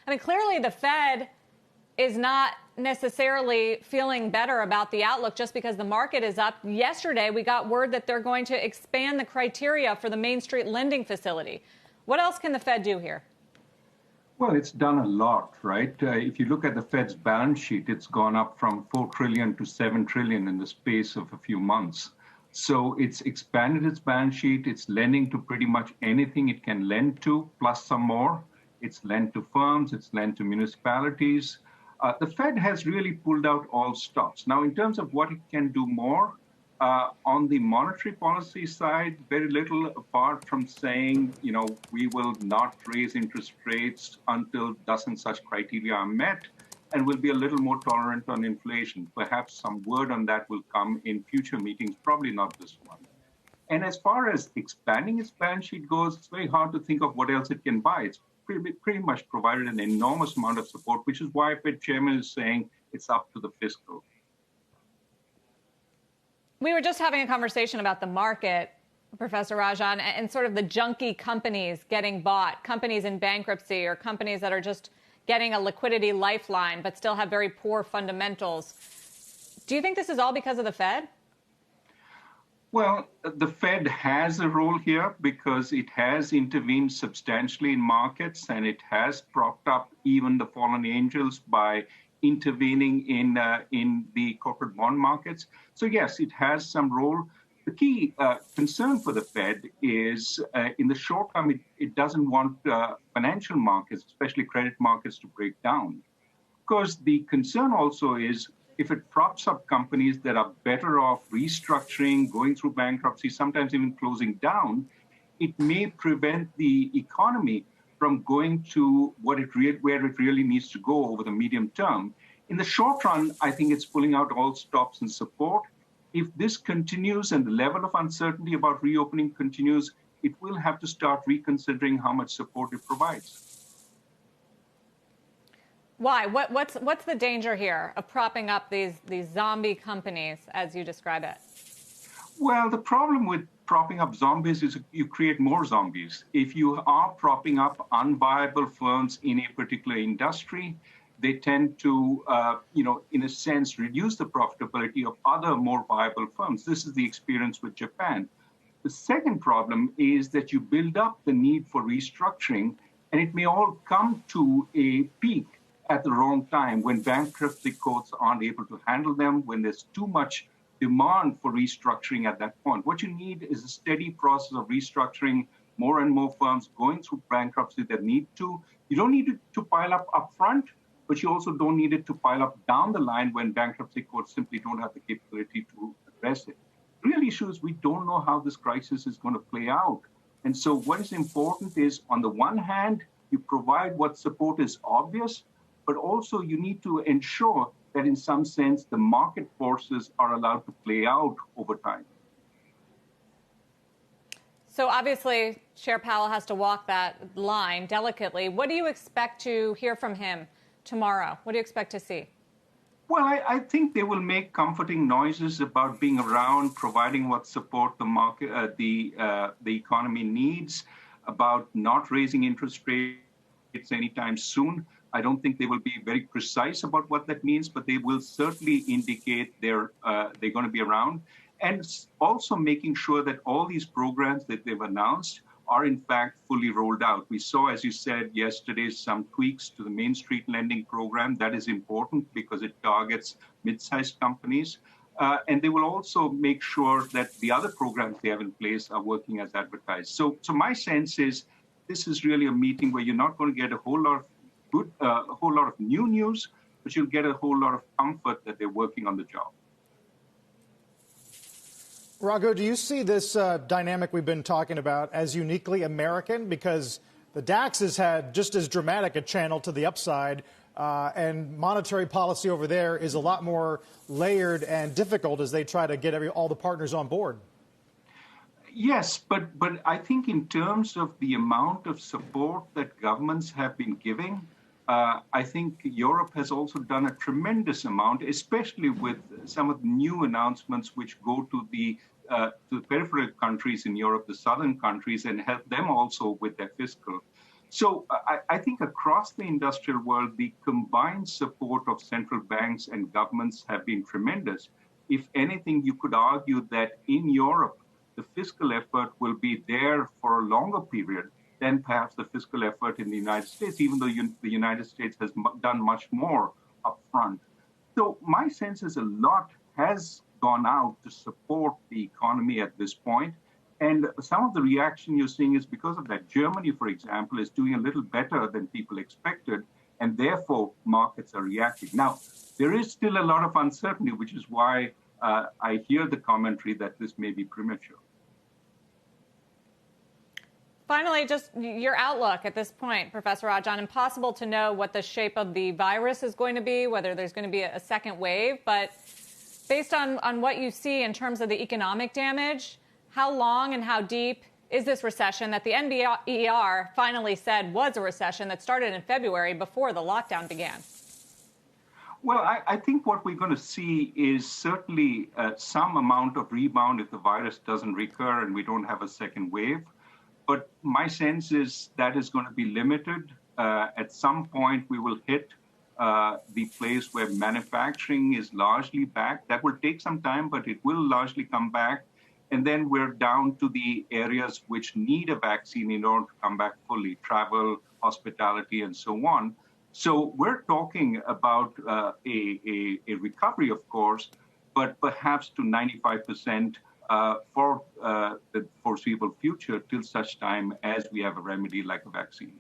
I mean, clearly the Fed is not necessarily feeling better about the outlook just because the market is up. Yesterday, we got word that they're going to expand the criteria for the Main Street lending facility. What else can the Fed do here? Well, it's done a lot, right? If you look at the Fed's balance sheet, it's gone up from 4 trillion to 7 trillion in the space of a few months. So it's expanded its balance sheet. It's lending to pretty much anything it can lend to, plus some more. It's lent to firms. It's lent to municipalities. The Fed has really pulled out all stops. Now, in terms of what it can do more, on the monetary policy side, very little apart from saying, we will not raise interest rates until dozen such criteria are met, and we'll be a little more tolerant on inflation. Perhaps some word on that will come in future meetings, probably not this one. And as far as expanding its balance sheet goes, it's very hard to think of what else it can buy. It's pretty much provided an enormous amount of support, which is why Fed chairman is saying it's up to the fiscal. We were just having a conversation about the market, Professor Rajan, and sort of the junky companies getting bought, companies in bankruptcy or companies that are just getting a liquidity lifeline but still have very poor fundamentals. Do you think this is all because of the Fed? Well, the Fed has a role here because it has intervened substantially in markets, and it has propped up even the fallen angels by intervening in the corporate bond markets. So yes, it has some role. The key concern for the Fed is in the short term, it doesn't want financial markets, especially credit markets, to break down. Because the concern also is if it props up companies that are better off restructuring, going through bankruptcy, sometimes even closing down, it may prevent the economy from going to where it really needs to go over the medium term. In the short run, I think it's pulling out all stops and support. If this continues and the level of uncertainty about reopening continues, it will have to start reconsidering how much support it provides. Why? What's the danger here of propping up these zombie companies, as you describe it? Well, the problem with propping up zombies is you create more zombies. If you are propping up unviable firms in a particular industry, they tend to, in a sense, reduce the profitability of other more viable firms. This is the experience with Japan. The second problem is that you build up the need for restructuring, and it may all come to a peak at the wrong time when bankruptcy courts aren't able to handle them, when there's too much demand for restructuring at that point. What you need is a steady process of restructuring, more and more firms going through bankruptcy that need to. You don't need it to pile up front, but you also don't need it to pile up down the line when bankruptcy courts simply don't have the capability to address it. The real issue is we don't know how this crisis is going to play out. And so what is important is, on the one hand, you provide what support is obvious, but also you need to ensure that in some sense the market forces are allowed to play out over time. So obviously, Chair Powell has to walk that line delicately. What do you expect to hear from him tomorrow? What do you expect to see? Well, I think they will make comforting noises about being around, providing what support the market, the economy needs, about not raising interest rates anytime soon. I don't think they will be very precise about what that means, but they will certainly indicate they're going to be around. And also making sure that all these programs that they've announced are in fact fully rolled out. We saw, as you said yesterday, some tweaks to the Main Street lending program. That is important because it targets mid-sized companies. And they will also make sure that the other programs they have in place are working as advertised. So my sense is this is really a meeting where you're not going to get a whole lot of new news, but you'll get a whole lot of comfort that they're working on the job. Raghu, do you see this dynamic we've been talking about as uniquely American? Because the DAX has had just as dramatic a channel to the upside, and monetary policy over there is a lot more layered and difficult as they try to get all the partners on board. Yes, but I think in terms of the amount of support that governments have been giving, I think Europe has also done a tremendous amount, especially with some of the new announcements which go to the peripheral countries in Europe, the southern countries, and help them also with their fiscal. So I think across the industrial world, the combined support of central banks and governments have been tremendous. If anything, you could argue that in Europe, the fiscal effort will be there for a longer period than perhaps the fiscal effort in the United States, even though the United States has done much more upfront. So my sense is a lot has gone out to support the economy at this point. And some of the reaction you're seeing is because of that. Germany, for example, is doing a little better than people expected, and therefore markets are reacting. Now, there is still a lot of uncertainty, which is why I hear the commentary that this may be premature. Finally, just your outlook at this point, Professor Rajan. Impossible to know what the shape of the virus is going to be, whether there's going to be a second wave. But based on what you see in terms of the economic damage, how long and how deep is this recession that the NBER finally said was a recession that started in February before the lockdown began? Well, I think what we're going to see is certainly some amount of rebound if the virus doesn't recur and we don't have a second wave. But my sense is that is going to be limited. At some point, we will hit the place where manufacturing is largely back. That will take some time, but it will largely come back. And then we're down to the areas which need a vaccine in order to come back fully, travel, hospitality, and so on. So we're talking about a recovery, of course, but perhaps to 95% for the foreseeable future till such time as we have a remedy like a vaccine.